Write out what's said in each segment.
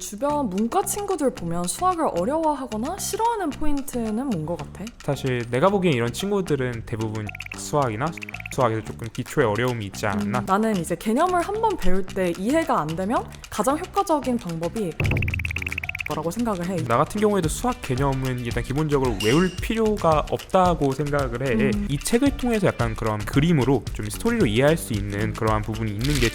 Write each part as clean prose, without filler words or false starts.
주변 문과 친구들 보면 수학을 어려워하거나 싫어하는 포인트는 뭔 것 같아? 사실 내가 보기엔 이런 친구들은 대부분 수학에서 조금 기초에 어려움이 있지 않았나? 나는 이제 개념을 한번 배울 때 이해가 안 되면 가장 효과적인 방법이 라고 생각을 해. 나 같은 경우에도 수학 개념은 일단 기본적으로 외울 필요가 없다고 생각을 해. 이 책을 통해서 약간 그런 그림으로 좀 스토리로 이해할 수 있는 그러한 부분이 있는 게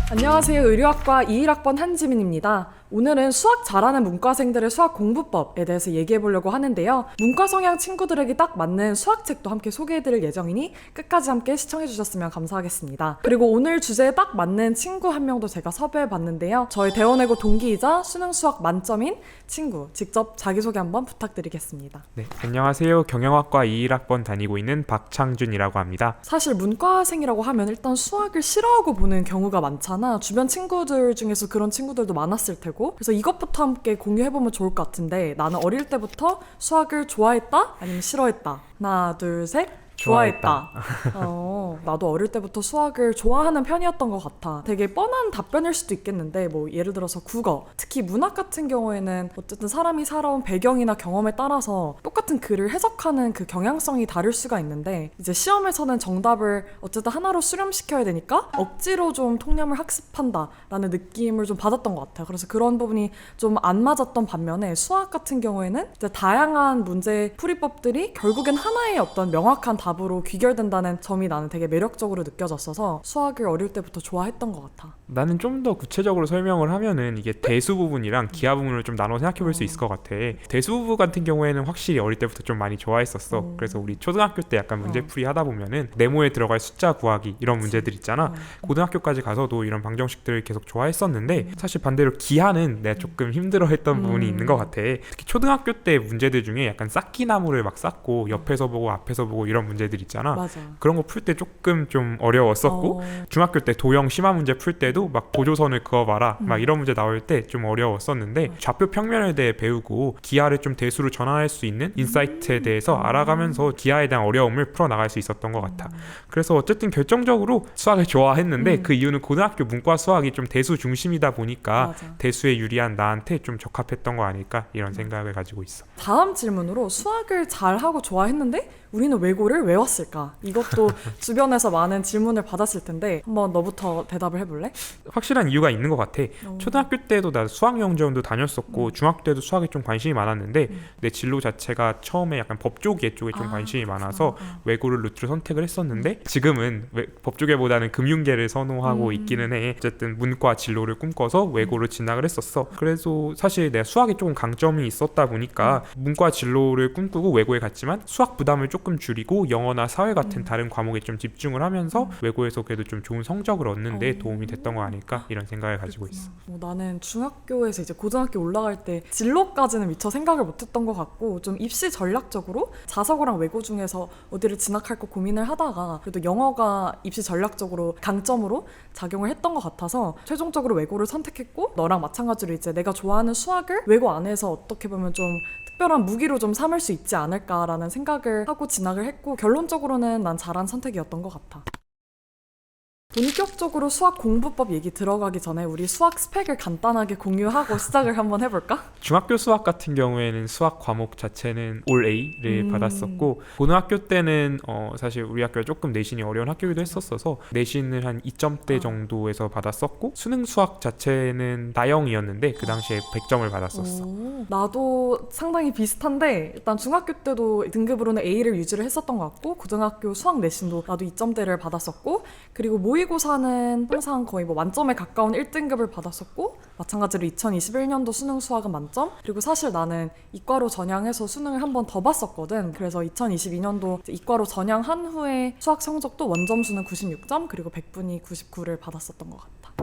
안녕하세요. 의료학과 21학번 한지민입니다. 오늘은 수학 잘하는 문과생들의 수학 공부법에 대해서 얘기해보려고 하는데요. 문과 성향 친구들에게 딱 맞는 수학책도 함께 소개해드릴 예정이니 끝까지 함께 시청해주셨으면 감사하겠습니다. 그리고 오늘 주제에 딱 맞는 친구 한 명도 제가 섭외해봤는데요. 저희 대원외고 동기이자 수능 수학 만점인 친구 직접 자기소개 한번 부탁드리겠습니다. 네, 안녕하세요. 경영학과 21학번 다니고 있는 박창준이라고 합니다. 사실 문과생이라고 하면 일단 수학을 싫어하고 보는 경우가 많잖아. 주변 친구들 중에서 그런 친구들도 많았을 테고. 그래서 이것부터 함께 공유해보면 좋을 것 같은데, 나는 어릴 때부터 수학을 좋아했다? 아니면 싫어했다? 하나, 둘, 셋. 좋아했다. 나도 어릴 때부터 수학을 좋아하는 편이었던 것 같아. 되게 뻔한 답변일 수도 있겠는데, 뭐 예를 들어서 국어, 특히 문학 같은 경우에는 어쨌든 사람이 살아온 배경이나 경험에 따라서 똑같은 글을 해석하는 그 경향성이 다를 수가 있는데, 이제 시험에서는 정답을 어쨌든 하나로 수렴시켜야 되니까 억지로 좀 통념을 학습한다 라는 느낌을 좀 받았던 것 같아. 그래서 그런 부분이 좀 안 맞았던 반면에 수학 같은 경우에는 이제 다양한 문제 풀이법들이 결국엔 하나의 어떤 명확한 답으로 귀결된다는 점이 나는 되게 매력적으로 느껴졌어서 수학을 어릴 때부터 좋아했던 것 같아. 나는 좀 더 구체적으로 설명을 하면은 이게 대수 부분이랑 기하 부분을 좀 나눠 생각해 볼 수 있을 것 같아. 대수 부분 같은 경우에는 확실히 어릴 때부터 좀 많이 좋아했었어. 그래서 우리 초등학교 때 약간 문제풀이 하다 보면은 네모에 들어갈 숫자 구하기 이런 문제들 있잖아. 고등학교까지 가서도 이런 방정식들을 계속 좋아했었는데 사실 반대로 기하는 내가 조금 힘들어했던 부분이 있는 것 같아. 특히 초등학교 때 문제들 중에 약간 쌓기나무를 막 쌓고 옆에서 보고 앞에서 보고 이런 문제들 있잖아. 맞아. 그런 거 풀 때 조금 좀 어려웠었고 중학교 때 도형 심화 문제 풀 때도 막 보조선을 그어봐라 막 이런 문제 나올 때 좀 어려웠었는데 좌표 평면에 대해 배우고 기하를 좀 대수로 전환할 수 있는 인사이트에 대해서 알아가면서 기하에 대한 어려움을 풀어나갈 수 있었던 것 같아. 그래서 어쨌든 결정적으로 수학을 좋아했는데 그 이유는 고등학교 문과 수학이 좀 대수 중심이다 보니까 맞아. 대수에 유리한 나한테 좀 적합했던 거 아닐까 이런 생각을 가지고 있어. 다음 질문으로 수학을 잘하고 좋아했는데 우리는 외고를 왜 왔을까? 이것도 주변에서 많은 질문을 받았을 텐데 한번 너부터 대답을 해볼래? 확실한 이유가 있는 것 같아. 초등학교 때도 나 수학영재원도 다녔었고 중학교 때도 수학에 좀 관심이 많았는데 내 진로 자체가 처음에 약간 법조계 쪽에 좀 관심이 많아서 외고를 루트로 선택을 했었는데 지금은 법조계보다는 금융계를 선호하고 있기는 해. 어쨌든 문과 진로를 꿈꿔서 외고로 진학을 했었어. 그래서 사실 내가 수학에 조금 강점이 있었다 보니까 문과 진로를 꿈꾸고 외고에 갔지만 수학 부담을 조금 줄이고 영어나 사회 같은 다른 과목에 좀 집중을 하면서 외고에서 그래도 좀 좋은 성적을 얻는 데 도움이 됐던 거 아닐까 이런 생각을 가지고 있어. 나는 중학교에서 이제 고등학교 올라갈 때 진로까지는 미처 생각을 못했던 것 같고 좀 입시 전략적으로 자사고랑 외고 중에서 어디를 진학할까 고민을 하다가 그래도 영어가 입시 전략적으로 강점으로 작용을 했던 것 같아서 최종적으로 외고를 선택했고 너랑 마찬가지로 이제 내가 좋아하는 수학을 외고 안에서 어떻게 보면 좀 특별한 무기로 좀 삼을 수 있지 않을까라는 생각을 하고 진학을 했고 결론적으로는 난 잘한 선택이었던 것 같아. 본격적으로 수학 공부법 얘기 들어가기 전에 우리 수학 스펙을 간단하게 공유하고 시작을 한번 해볼까? 중학교 수학 같은 경우에는 수학 과목 자체는 올 A를 받았었고 고등학교 때는 사실 우리 학교가 조금 내신이 어려운 학교이기도 했었어서 내신을 한 2점대 정도에서 받았었고 수능 수학 자체는 나영이었는데 그 당시에 100점을 받았었어. 나도 상당히 비슷한데 일단 중학교 때도 등급으로는 A를 유지를 했었던 것 같고 고등학교 수학 내신도 나도 2점대를 받았었고 그리고 모의고사는 항상 거의 뭐 만점에 가까운 1등급을 받았었고 마찬가지로 2021년도 수능 수학은 만점. 그리고 사실 나는 이과로 전향해서 수능을 한 번 더 봤었거든. 그래서 2022년도 이과로 전향한 후에 수학 성적도 원점수는 96점 그리고 백분위 99를 받았었던 것 같아.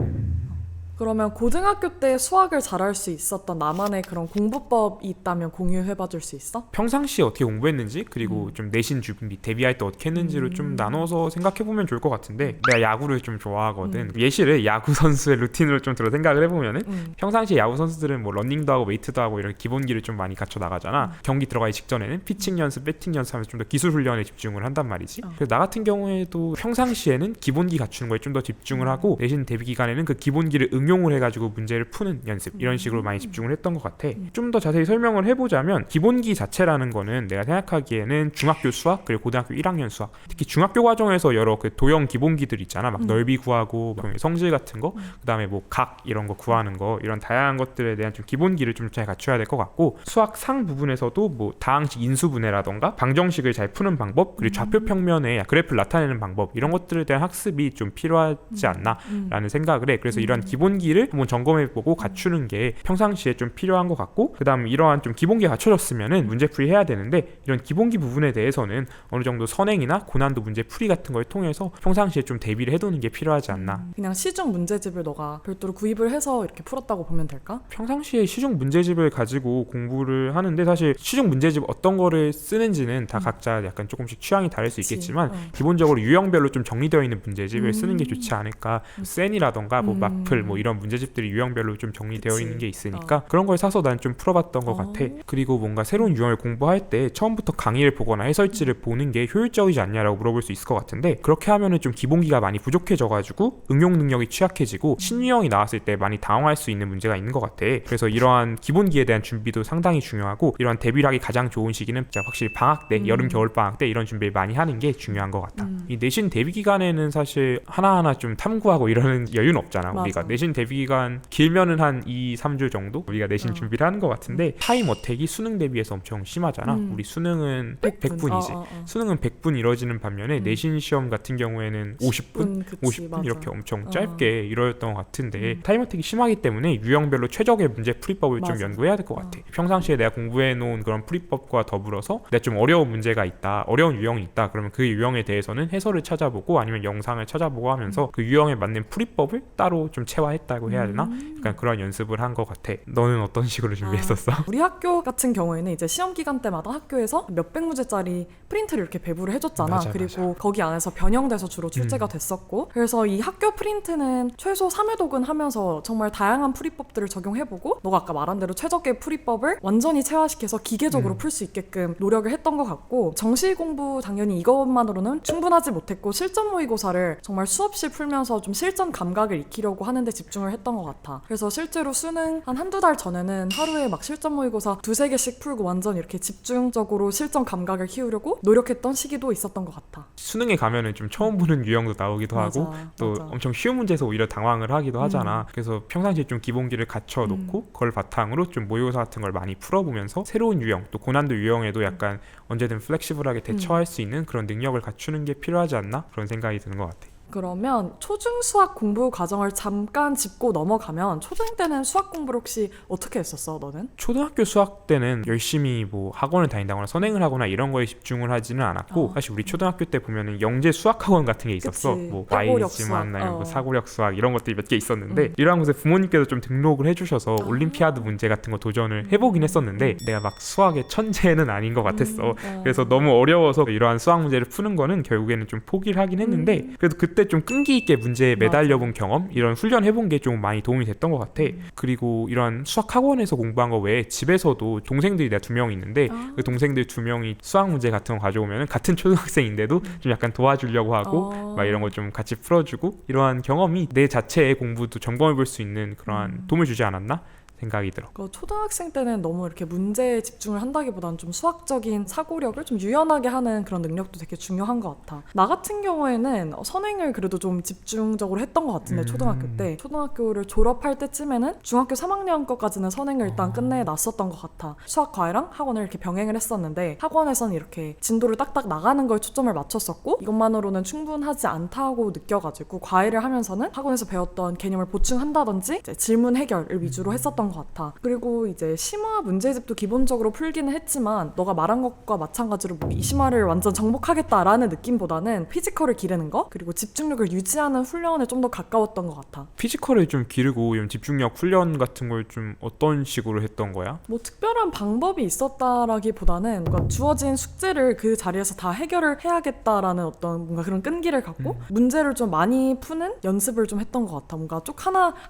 그러면 고등학교 때 수학을 잘할 수 있었던 나만의 그런 공부법이 있다면 공유해봐 줄 수 있어? 평상시에 어떻게 공부했는지 그리고 좀 내신 준비, 데뷔할 때 어떻게 했는지를 좀 나눠서 생각해보면 좋을 것 같은데 내가 야구를 좀 좋아하거든. 예시를 야구 선수의 루틴으로 좀 들어 생각을 해보면은 평상시에 야구 선수들은 뭐 러닝도 하고 웨이트도 하고 이렇게 기본기를 좀 많이 갖춰 나가잖아. 경기 들어가기 직전에는 피칭 연습, 배팅 연습하면서 좀 더 기술 훈련에 집중을 한단 말이지. 그래서 나 같은 경우에도 평상시에는 기본기 갖추는 거에 좀 더 집중을 하고 내신 데뷔 기간에는 그 기본기를 응용을 해가지고 문제를 푸는 연습 이런 식으로 많이 집중을 했던 것 같아. 좀 더 자세히 설명을 해보자면 기본기 자체라는 거는 내가 생각하기에는 중학교 수학 그리고 고등학교 1학년 수학 특히 중학교 과정에서 여러 그 도형 기본기들 있잖아. 막 넓이 구하고 성질 같은 거 그다음에 뭐 각 이런 거 구하는 거 이런 다양한 것들에 대한 좀 기본기를 좀 잘 갖춰야 될 것 같고 수학 상 부분에서도 뭐 다항식 인수분해라던가 방정식을 잘 푸는 방법 그리고 좌표 평면에 그래프를 나타내는 방법 이런 것들에 대한 학습이 좀 필요하지 않나 라는 생각을 해. 그래서 이런 기본기를 한번 점검해보고 갖추는 게 평상시에 좀 필요한 것 같고 그 다음 이러한 좀 기본기가 갖춰졌으면은 문제풀이 해야 되는데 이런 기본기 부분에 대해서는 어느 정도 선행이나 고난도 문제풀이 같은 걸 통해서 평상시에 좀 대비를 해두는 게 필요하지 않나. 그냥 시중 문제집을 너가 별도로 구입을 해서 이렇게 풀었다고 보면 될까? 평상시에 시중 문제집을 가지고 공부를 하는데 사실 시중 문제집 어떤 거를 쓰는지는 다 각자 약간 조금씩 취향이 다를 수 있겠지만 기본적으로 유형별로 좀 정리되어 있는 문제집을 쓰는 게 좋지 않을까. 센이라던가 뭐 마플 뭐 이런 문제집들이 유형별로 좀 정리되어 있는 게 있으니까 그런 걸 사서 난 좀 풀어봤던 것 같아. 그리고 뭔가 새로운 유형을 공부할 때 처음부터 강의를 보거나 해설지를 보는 게 효율적이지 않냐라고 물어볼 수 있을 것 같은데 그렇게 하면은 좀 기본기가 많이 부족해져가지고 응용 능력이 취약해지고 신유형이 나왔을 때 많이 당황할 수 있는 문제가 있는 것 같아. 그래서 이러한 기본기에 대한 준비도 상당히 중요하고 이러한 데뷔를 하기 가장 좋은 시기는 진짜 확실히 방학 때 여름 겨울 방학 때 이런 준비를 많이 하는 게 중요한 것 같아. 이 내신 데뷔 기간에는 사실 하나하나 좀 탐구하고 이러는 여유는 없잖아. 우리가 내신 데뷔 기간 길면은 한 2-3주 정도 우리가 내신 준비를 하는 것 같은데 타임 어택이 수능 대비해서 엄청 심하잖아. 우리 수능은 100분이지. 수능은 100분 이루어지는 반면에 내신 시험 같은 경우에는 50분? 그치, 50분 맞아. 이렇게 엄청 짧게 이루어졌던 것 같은데 타임 어택이 심하기 때문에 유형별로 최적의 문제 풀이법을 좀 연구해야 될 것 같아. 평상시에 내가 공부해 놓은 그런 풀이법과 더불어서 내가 좀 어려운 문제가 있다, 어려운 유형이 있다 그러면 그 유형에 대해서는 해설을 찾아보고 아니면 영상을 찾아보고 하면서 그 유형에 맞는 풀이법을 따로 좀 체화했다고 해야 되나? 약간 그런 연습을 한 것 같아. 너는 어떤 식으로 준비했었어? 우리 학교 같은 경우에는 이제 시험 기간 때마다 학교에서 몇백 문제짜리 프린트를 이렇게 배부를 해줬잖아. 맞아, 그리고 맞아. 거기 안에서 변형돼서 주로 출제가 됐었고 그래서 이 학교 프린트는 최소 3회독은 하면서 정말 다양한 풀이법들을 적용해보고 너가 아까 말한 대로 최적의 풀이법을 완전히 체화시켜서 기계적으로 풀 수 있게끔 노력을 했던 것 같고 정시 공부 당연히 이것만으로는 충분하지 못했고 실전 모의고사를 정말 수없이 풀면서 좀 실전 감각을 익히려고 하는데 집중을 했던 것 같아. 그래서 실제로 수능 한 한두 달 전에는 하루에 막 실전 모의고사 2-3개씩 풀고 완전 이렇게 집중적으로 실전 감각을 키우려고 노력했던 시기도 있었던 것 같아. 수능에 가면은 좀 처음 보는 유형도 나오기도 하고 또 맞아. 엄청 쉬운 문제에서 오히려 당황을 하기도 하잖아. 그래서 평상시에 좀 기본기를 갖춰놓고 그걸 바탕으로 좀 모의고사 같은 걸 많이 풀어보면서 새로운 유형 또 고난도 유형에도 약간 언제든 플렉시블하게 대처할 수 있는 그런 능력을 갖추는 게 필요하지 않나 그런 생각이 드는 것 같아. 그러면 초중 수학 공부 과정을 잠깐 짚고 넘어가면 초등 때는 수학 공부를 혹시 어떻게 했었어 너는? 초등학교 수학 때는 열심히 뭐 학원을 다닌다거나 선행을 하거나 이런 거에 집중을 하지는 않았고 사실 우리 초등학교 때 보면은 영재 수학 학원 같은 게 있었어. 그치. 뭐 사고력 Y지만 수학. 아니면 뭐 사고력 수학 이런 것들이 몇 개 있었는데 이러한 곳에 부모님께서 좀 등록을 해주셔서 올림피아드 문제 같은 거 도전을 해보긴 했었는데 내가 막 수학의 천재는 아닌 것 같았어. 그래서 너무 어려워서 이러한 수학 문제를 푸는 거는 결국에는 좀 포기를 하긴 했는데 그래도 그때 좀 끈기 있게 문제에 매달려본 경험 이런 훈련해본 게 좀 많이 도움이 됐던 것 같아. 그리고 이런 수학 학원에서 공부한 거 외에 집에서도 동생들이 내가 2명 있는데 그 동생들 2명이 수학 문제 같은 거 가져오면 같은 초등학생인데도 좀 약간 도와주려고 하고 막 이런 거 좀 같이 풀어주고 이러한 경험이 내 자체의 공부도 점검해볼 수 있는 그러한 도움을 주지 않았나? 생각이 들어. 초등학생 때는 너무 이렇게 문제에 집중을 한다기보다는 좀 수학적인 사고력을 좀 유연하게 하는 그런 능력도 되게 중요한 것 같아. 나 같은 경우에는 선행을 그래도 좀 집중적으로 했던 것 같은데 초등학교 때 초등학교를 졸업할 때쯤에는 중학교 3학년 거까지는 선행을 일단 끝내놨었던 것 같아. 수학 과외랑 학원을 이렇게 병행을 했었는데 학원에서는 이렇게 진도를 딱딱 나가는 걸 초점을 맞췄었고 이것만으로는 충분하지 않다고 느껴가지고 과외를 하면서는 학원에서 배웠던 개념을 보충한다든지 이제 질문 해결을 위주로 했었던 것 것 같아. 그리고 이제 심화 문제집도 기본적으로 풀기는 했지만 너가 말한 것과 마찬가지로 뭐 이 심화를 완전 정복하겠다라는 느낌보다는 피지컬을 기르는 거 그리고 집중력을 유지하는 훈련에 좀 더 가까웠던 것 같아. 피지컬을 좀 기르고 이런 집중력 훈련 같은 걸 좀 어떤 식으로 했던 거야? 뭐 특별한 방법이 있었다라기보다는 뭔가 주어진 숙제를 그 자리에서 다 해결을 해야겠다라는 어떤 뭔가 그런 끈기를 갖고 문제를 좀 많이 푸는 연습을 좀 했던 것 같아. 뭔가 쭉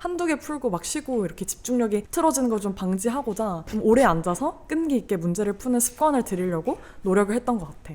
한두 개 풀고 막 쉬고 이렇게 집중력이 틀어지는 걸 좀 방지하고자 좀 오래 앉아서 끈기 있게 문제를 푸는 습관을 들이려고 노력을 했던 것 같아.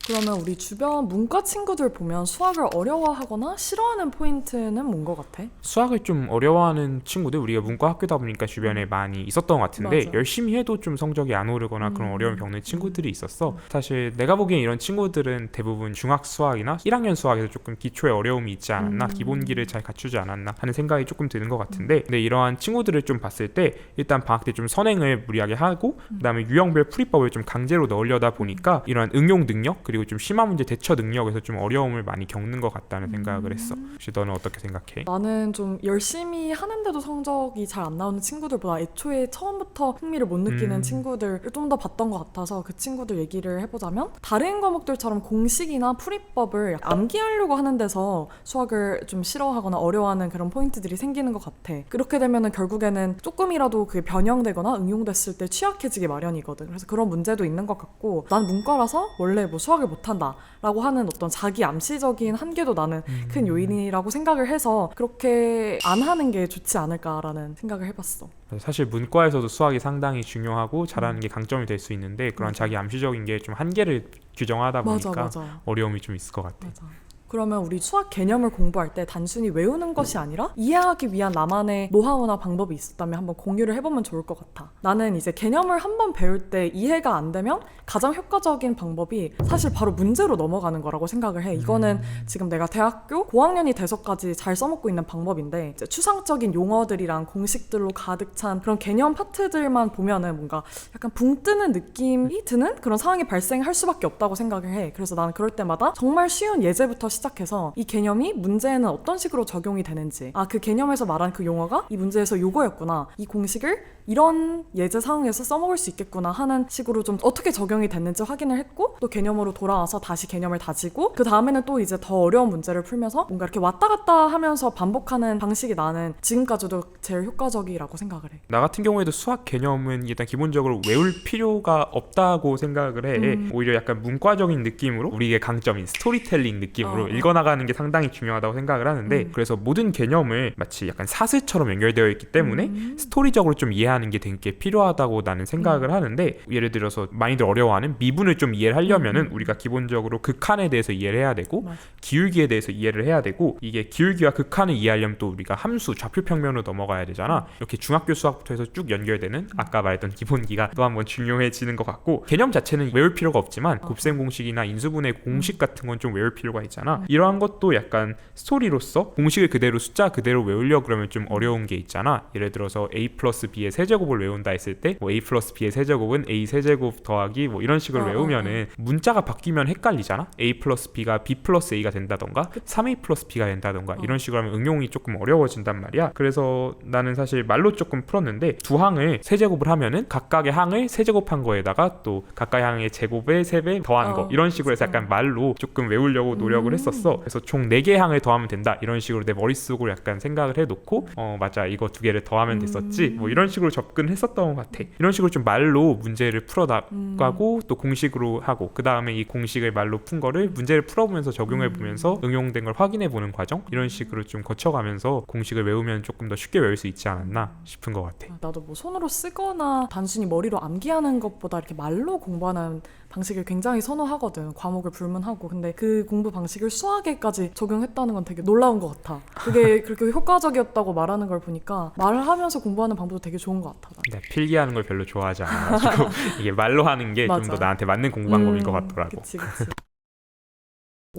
그러면 우리 주변 문과 친구들 보면 수학을 어려워하거나 싫어하는 포인트는 뭔 것 같아? 수학을 좀 어려워하는 친구들, 우리가 문과 학교다 보니까 주변에 많이 있었던 것 같은데 맞아. 열심히 해도 좀 성적이 안 오르거나 그런 어려움을 겪는 친구들이 있었어. 사실 내가 보기엔 이런 친구들은 대부분 중학 수학이나 1학년 수학에서 조금 기초에 어려움이 있지 않았나, 기본기를 잘 갖추지 않았나 하는 생각이 조금 드는 것 같은데, 근데 이러한 친구들을 좀 봤을 때 일단 방학 때 좀 선행을 무리하게 하고 그다음에 유형별 풀이법을 좀 강제로 넣으려다 보니까 이러한 응용 능력 그리고 좀 심화 문제 대처 능력에서 좀 어려움을 많이 겪는 것 같다는 생각을 했어. 혹시 너는 어떻게 생각해? 나는 좀 열심히 하는데도 성적이 잘 안 나오는 친구들보다 애초에 처음부터 흥미를 못 느끼는 친구들을 좀 더 봤던 것 같아서 그 친구들 얘기를 해보자면 다른 과목들처럼 공식이나 풀이법을 암기하려고 하는 데서 수학을 좀 싫어하거나 어려워하는 그런 포인트들이 생기는 것 같아. 그렇게 되면은 결국에는 조금이라도 그게 변형되거나 응용됐을 때 취약해지기 마련이거든. 그래서 그런 문제도 있는 것 같고, 난 문과라서 원래 뭐 수학을 못한다 라고 하는 어떤 자기 암시적인 한계도 나는 큰 요인이라고 생각을 해서 그렇게 안 하는 게 좋지 않을까라는 생각을 해봤어. 사실 문과에서도 수학이 상당히 중요하고 잘하는 게 강점이 될 수 있는데 그런 자기 암시적인 게 좀 한계를 규정하다 보니까 맞아. 어려움이 좀 있을 것 같아. 맞아. 그러면 우리 수학 개념을 공부할 때 단순히 외우는 것이 아니라 이해하기 위한 나만의 노하우나 방법이 있었다면 한번 공유를 해보면 좋을 것 같아. 나는 이제 개념을 한번 배울 때 이해가 안 되면 가장 효과적인 방법이 사실 바로 문제로 넘어가는 거라고 생각을 해. 이거는 지금 내가 대학교 고학년이 돼서까지 잘 써먹고 있는 방법인데, 이제 추상적인 용어들이랑 공식들로 가득 찬 그런 개념 파트들만 보면은 뭔가 약간 붕 뜨는 느낌이 드는 그런 상황이 발생할 수밖에 없다고 생각을 해. 그래서 나는 그럴 때마다 정말 쉬운 예제부터 시작해서 이 개념이 문제에는 어떤 식으로 적용이 되는지, 그 개념에서 말한 그 용어가 이 문제에서 요거였구나, 이 공식을 이런 예제 상황에서 써먹을 수 있겠구나 하는 식으로 좀 어떻게 적용이 됐는지 확인을 했고, 또 개념으로 돌아와서 다시 개념을 다지고 그 다음에는 또 이제 더 어려운 문제를 풀면서 뭔가 이렇게 왔다 갔다 하면서 반복하는 방식이 나는 지금까지도 제일 효과적이라고 생각을 해. 나 같은 경우에도 수학 개념은 일단 기본적으로 외울 필요가 없다고 생각을 해. 오히려 약간 문과적인 느낌으로 우리의 강점인 스토리텔링 느낌으로 읽어나가는 게 상당히 중요하다고 생각을 하는데, 그래서 모든 개념을 마치 약간 사슬처럼 연결되어 있기 때문에 스토리적으로 좀 이해하는 게 되게 필요하다고 나는 생각을 하는데, 예를 들어서 많이들 어려워하는 미분을 좀 이해를 하려면은 우리가 기본적으로 극한에 대해서 이해를 해야 되고 맞아. 기울기에 대해서 이해를 해야 되고, 이게 기울기와 극한을 이해하려면 또 우리가 함수, 좌표평면으로 넘어가야 되잖아. 이렇게 중학교 수학부터 해서 쭉 연결되는 아까 말했던 기본기가 또 한번 중요해지는 것 같고, 개념 자체는 외울 필요가 없지만 곱셈 공식이나 인수분해 공식 같은 건 좀 외울 필요가 있잖아. 이러한 것도 약간 스토리로서 공식을 그대로 숫자 그대로 외우려고 그러면 좀 어려운 게 있잖아. 예를 들어서 a 플러스 b의 세제곱을 외운다 했을 때 뭐 a 플러스 b의 세제곱은 a 세제곱 더하기 뭐 이런 식으로 외우면은 문자가 바뀌면 헷갈리잖아. a 플러스 b가 b 플러스 a가 된다던가 3a 플러스 b가 된다던가 이런 식으로 하면 응용이 조금 어려워진단 말이야. 그래서 나는 사실 말로 조금 풀었는데, 두 항을 세제곱을 하면은 각각의 항을 세제곱한 거에다가 또 각각의 항의 제곱에 3배 더한 거, 이런 식으로 해서 약간 말로 조금 외우려고 노력을 했었어. 그래서 총 4개의 항을 더하면 된다, 이런 식으로 내 머릿속으로 약간 생각을 해놓고 맞아, 이거 2개를 더하면 됐었지, 뭐 이런 식으로 접근했었던 것 같아. 이런 식으로 좀 말로 문제를 풀어나가고 또 공식으로 하고, 그 다음에 이 공식을 말로 푼 거를 문제를 풀어보면서 적용해보면서 응용된 걸 확인해보는 과정, 이런 식으로 좀 거쳐가면서 공식을 외우면 조금 더 쉽게 외울 수 있지 않았나 싶은 것 같아. 나도 뭐 손으로 쓰거나 단순히 머리로 암기하는 것보다 이렇게 말로 공부하는 방식을 굉장히 선호하거든. 과목을 불문하고. 근데 그 공부 방식을 수학에까지 적용했다는 건 되게 놀라운 것 같아. 그게 그렇게 효과적이었다고 말하는 걸 보니까 말을 하면서 공부하는 방법도 되게 좋은 것 같아. 네, 필기하는 걸 별로 좋아하지 않아가지고 이게 말로 하는 게 좀 더 나한테 맞는 공부 방법인 것 같더라고. 그치.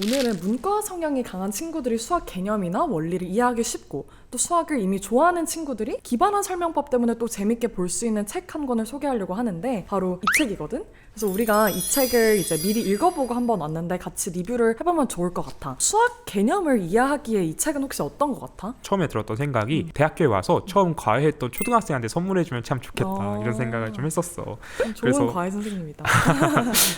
오늘은 문과 성향이 강한 친구들이 수학 개념이나 원리를 이해하기 쉽고 또 수학을 이미 좋아하는 친구들이 기반한 설명법 때문에 또 재밌게 볼 수 있는 책 한 권을 소개하려고 하는데 바로 이 책이거든? 그래서 우리가 이 책을 이제 미리 읽어보고 한번 왔는데 같이 리뷰를 해보면 좋을 것 같아. 수학 개념을 이해하기에 이 책은 혹시 어떤 것 같아? 처음에 들었던 생각이 대학교에 와서 처음 과외했던 초등학생한테 선물해주면 참 좋겠다 이런 생각을 좀 했었어. 좋은 그래서 과외 선생님이다.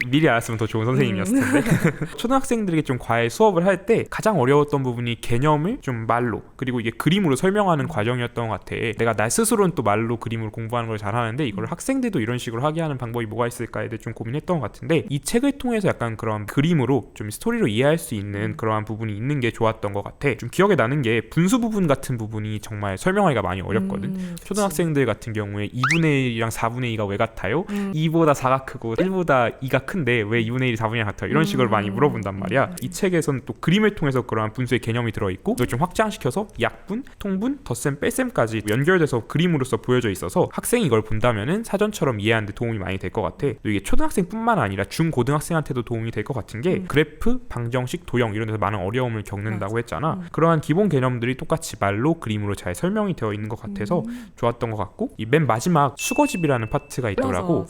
미리 알았으면 더 좋은 선생님이었을 텐데 초등학생들에게 좀 과외 수업을 할 때 가장 어려웠던 부분이 개념을 좀 말로 그리고 이게 그림으로 설명하는 과정이었던 것 같아. 내가 나 스스로는 또 말로 그림으로 공부하는 걸 잘하는데 이걸 학생들도 이런 식으로 하게 하는 방법이 뭐가 있을까에 대해 좀 고민했던 것 같은데 이 책을 통해서 약간 그런 그림으로 좀 스토리로 이해할 수 있는 그러한 부분이 있는 게 좋았던 것 같아. 좀 기억에 나는 게 분수 부분 같은 부분이 정말 설명하기가 많이 어렵거든. 초등학생들 같은 경우에 2분의 1이랑 4분의 2가 왜 같아요? 2보다 4가 크고 1보다 2가 큰데 왜 2분의 1이 4분의 1이 같아요? 이런 식으로 많이 물어본단 말이야. 이 책에서는 또 그림을 통해서 그러한 분수의 개념이 들어있고 이걸 좀 확장시켜서 약분, 통분, 덧셈, 뺄셈까지 연결돼서 그림으로서 보여져 있어서 학생이 이걸 본다면은 사전처럼 이해하는 데 도움이 많이 될 것 같아. 또 이게 초등학생뿐만 아니라 중고등학생한테도 도움이 될 것 같은 게 그래프, 방정식, 도형 이런 데서 많은 어려움을 겪는다고 했잖아. 그러한 기본 개념들이 똑같이 말로 그림으로 잘 설명이 되어 있는 것 같아서 좋았던 것 같고 이 맨 마지막 수거집이라는 파트가 있더라고.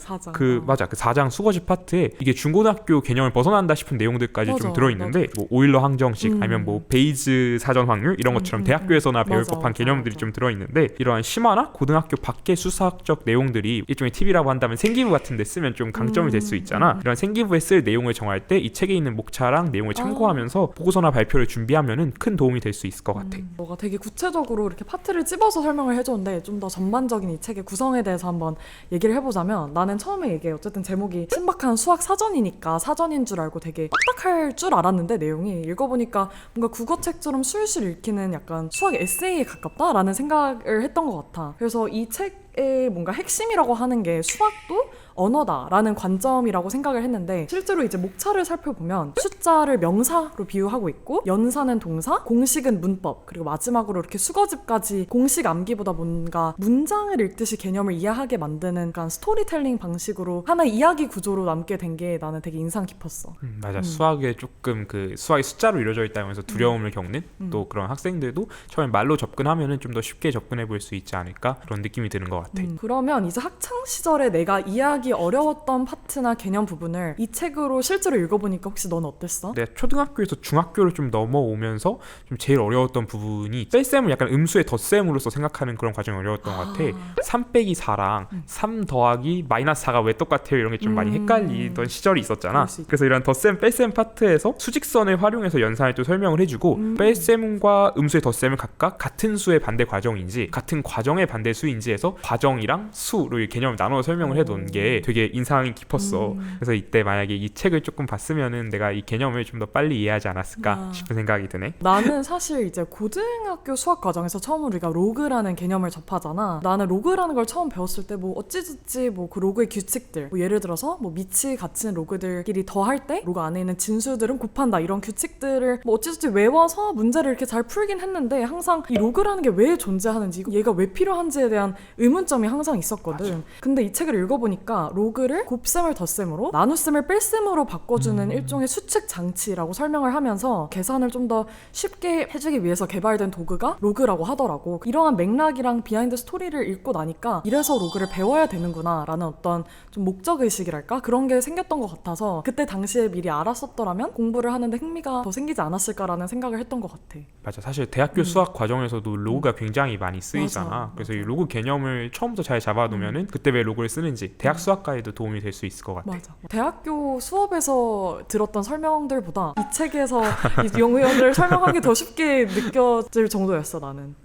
맞아, 그 4장 수거집 파트에 이게 중고등학교 개념을 벗어난다 싶은 내용들까지 좀 들어있는데 뭐 오일러 항정식 아니면 뭐 베이즈 사전 확률 이런 것처럼 대학교에서나 배울 법한 개념들이 좀 들어있는데 이러한 심화나 고등학교 밖의 수사학적 내용들이 일종의 팁이라고 한다면 생기부 같은 데 쓰면 좀 강점이 될 수 있잖아. 이런 생기부에 쓸 내용을 정할 때 이 책에 있는 목차랑 내용을 참고하면서 보고서나 발표를 준비하면은 큰 도움이 될 수 있을 것 같아. 너가 되게 구체적으로 이렇게 파트를 찝어서 설명을 해줬는데 좀 더 전반적인 이 책의 구성에 대해서 한번 얘기를 해보자면 나는 처음에 이게 어쨌든 제목이 신박한 수학 사전이니까 사전인 줄 알고 되게 빡빡할 줄 알았는데 내용이 읽어보니까 뭔가 국어책처럼 술술 읽히는 약간 수학 에세이에 가깝다라는 생각을 했던 것 같아. 그래서 이 책의 뭔가 핵심이라고 하는 게 수학도 언어다라는 관점이라고 생각을 했는데 실제로 이제 목차를 살펴보면 숫자를 명사로 비유하고 있고 연산은 동사, 공식은 문법 그리고 마지막으로 이렇게 수거집까지 공식 암기보다 뭔가 문장을 읽듯이 개념을 이해하게 만드는 약간 스토리텔링 방식으로 하나의 이야기 구조로 남게 된 게 나는 되게 인상 깊었어. 맞아. 수학에 조금 그 수학이 숫자로 이루어져 있다면서 두려움을 겪는 또 그런 학생들도 처음에 말로 접근하면은 좀 더 쉽게 접근해 볼 수 있지 않을까 그런 느낌이 드는 것 같아. 그러면 이제 학창 시절에 내가 이해하기 어려웠던 파트나 개념 부분을 이 책으로 실제로 읽어보니까 혹시 넌 어땠어? 내가 초등학교에서 중학교를 좀 넘어오면서 좀 제일 어려웠던 부분이 뺄셈을 약간 음수의 덧셈으로서 생각하는 그런 과정이 어려웠던 것 같아. 3 빼기 4랑 3 더하기 마이너스 4가 왜 똑같아요? 이런 게 좀 많이 헷갈리던 시절이 있었잖아. 그래서 이런 덧셈, 뺄셈 파트에서 수직선을 활용해서 연산을 또 설명을 해주고 뺄셈과 음수의 덧셈을 각각 같은 수의 반대 과정인지 같은 과정의 반대 수인지 해서 과정이랑 수로 이 개념을 나눠 설명을 해놓은 게 되게 인상이 깊었어. 그래서 이때 만약에 이 책을 조금 봤으면은 내가 이 개념을 좀 더 빨리 이해하지 않았을까 싶은 생각이 드네. 나는 사실 이제 고등학교 수학 과정에서 처음 우리가 로그라는 개념을 접하잖아. 나는 로그라는 걸 처음 배웠을 때 뭐 어찌저찌 뭐 그 로그의 규칙들 뭐 예를 들어서 뭐 밑이 같은 로그들끼리 더할 때 로그 안에 있는 진수들은 곱한다 이런 규칙들을 뭐 어찌저찌 외워서 문제를 이렇게 잘 풀긴 했는데 항상 이 로그라는 게 왜 존재하는지 얘가 왜 필요한지에 대한 의문점이 항상 있었거든. 맞아. 근데 이 책을 읽어보니까 로그를 곱셈을 덧셈으로 나눗셈을 뺄셈으로 바꿔주는 일종의 수칙 장치라고 설명을 하면서 계산을 좀 더 쉽게 해주기 위해서 개발된 도구가 로그라고 하더라고. 이러한 맥락이랑 비하인드 스토리를 읽고 나니까 이래서 로그를 배워야 되는구나 라는 어떤 좀 목적의식이랄까? 그런 게 생겼던 것 같아서 그때 당시에 미리 알았었더라면 공부를 하는데 흥미가 더 생기지 않았을까라는 생각을 했던 것 같아. 맞아. 사실 대학교 수학 과정에서도 로그가 굉장히 많이 쓰이잖아. 맞아. 그래서 이 로그 개념을 처음부터 잘 잡아두면은 그때 왜 로그를 쓰는지 대학 수학과에도 도움이 될 수 있을 것 같아. 맞아. 대학교 수업에서 들었던 설명들보다 이 책에서 이 용어를 설명하기 더 쉽게 느껴질 정도였어 나는.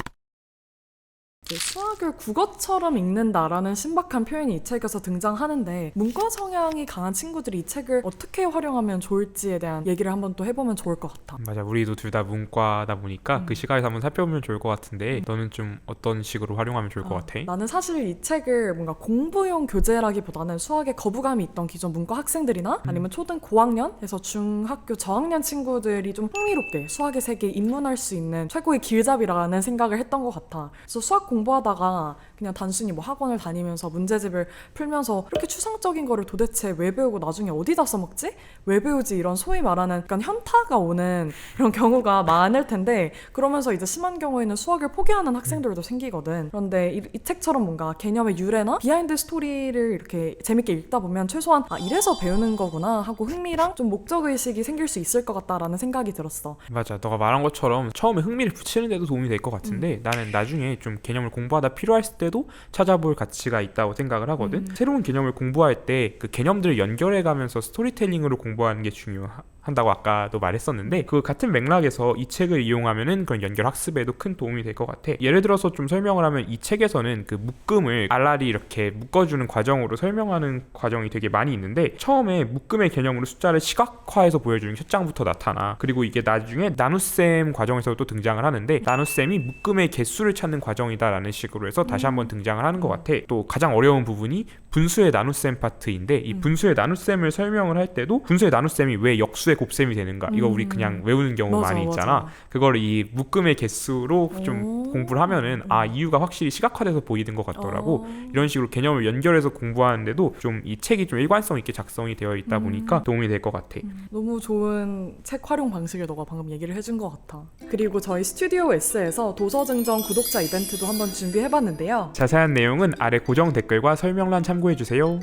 수학을 국어처럼 읽는다라는 신박한 표현이 이 책에서 등장하는데 문과 성향이 강한 친구들이 이 책을 어떻게 활용하면 좋을지에 대한 얘기를 한번 또 해보면 좋을 것 같아. 맞아. 우리도 둘 다 문과다 보니까 그 시각에서 한번 살펴보면 좋을 것 같은데 너는 좀 어떤 식으로 활용하면 좋을 것 같아? 나는 사실 이 책을 뭔가 공부용 교재라기보다는 수학에 거부감이 있던 기존 문과 학생들이나 아니면 초등 고학년에서 중학교 저학년 친구들이 좀 흥미롭게 수학의 세계에 입문할 수 있는 최고의 길잡이라는 생각을 했던 것 같아. 그래서 수학 공부하다가 그냥 단순히 뭐 학원을 다니면서 문제집을 풀면서 이렇게 추상적인 거를 도대체 왜 배우고 나중에 어디다 써먹지? 왜 배우지? 이런 소위 말하는 약간 현타가 오는 그런 경우가 많을 텐데, 그러면서 이제 심한 경우에는 수학을 포기하는 학생들도 생기거든. 그런데 이 책처럼 뭔가 개념의 유래나 비하인드 스토리를 이렇게 재밌게 읽다 보면 최소한 이래서 배우는 거구나 하고 흥미랑 좀 목적의식이 생길 수 있을 것 같다라는 생각이 들었어. 맞아. 너가 말한 것처럼 처음에 흥미를 붙이는 데도 도움이 될 것 같은데 나는 나중에 좀 개념을 공부하다 필요했을 때도 찾아볼 가치가 있다고 생각을 하거든. 새로운 개념을 공부할 때 그 개념들을 연결해가면서 스토리텔링으로 공부하는 게 중요한다고 아까도 말했었는데, 그 같은 맥락에서 이 책을 이용하면은 그런 연결 학습에도 큰 도움이 될 것 같아. 예를 들어서 좀 설명을 하면 이 책에서는 그 묶음을 알알이 이렇게 묶어주는 과정으로 설명하는 과정이 되게 많이 있는데, 처음에 묶음의 개념으로 숫자를 시각화해서 보여주는 첫 장부터 나타나. 그리고 이게 나중에 나눗셈 과정에서 또 등장을 하는데, 나눗셈이 묶음의 개수를 찾는 과정이다라는 식으로 해서 다시 한번 등장을 하는 것 같아. 또 가장 어려운 부분이 분수의 나눗셈 파트인데, 이 분수의 나눗셈을 설명을 할 때도 분수의 나눗셈이 왜 역수의 곱셈이 되는가, 이거 우리 그냥 외우는 경우 맞아, 많이 있잖아. 맞아. 그걸 이 묶음의 개수로 좀 공부를 하면은 이유가 확실히 시각화돼서 보이는 것 같더라고. 이런 식으로 개념을 연결해서 공부하는데도 좀 이 책이 좀 일관성 있게 작성이 되어 있다 보니까 도움이 될 것 같아. 너무 좋은 책 활용 방식을 너가 방금 얘기를 해준 것 같아. 그리고 저희 스튜디오 S에서 도서증정 구독자 이벤트도 한번 준비해봤는데요. 자세한 내용은 아래 고정 댓글과 설명란 참고해주세요.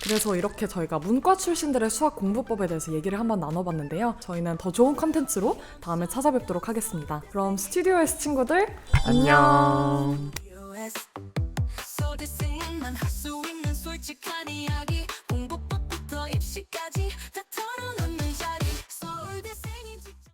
그래서 이렇게 저희가 문과 출신들의 수학 공부법에 대해서 얘기를 한번 나눠봤는데요. 저희는 더 좋은 컨텐츠로 다음에 찾아뵙도록 하겠습니다. 그럼 스튜디오 S 친구들, 안녕.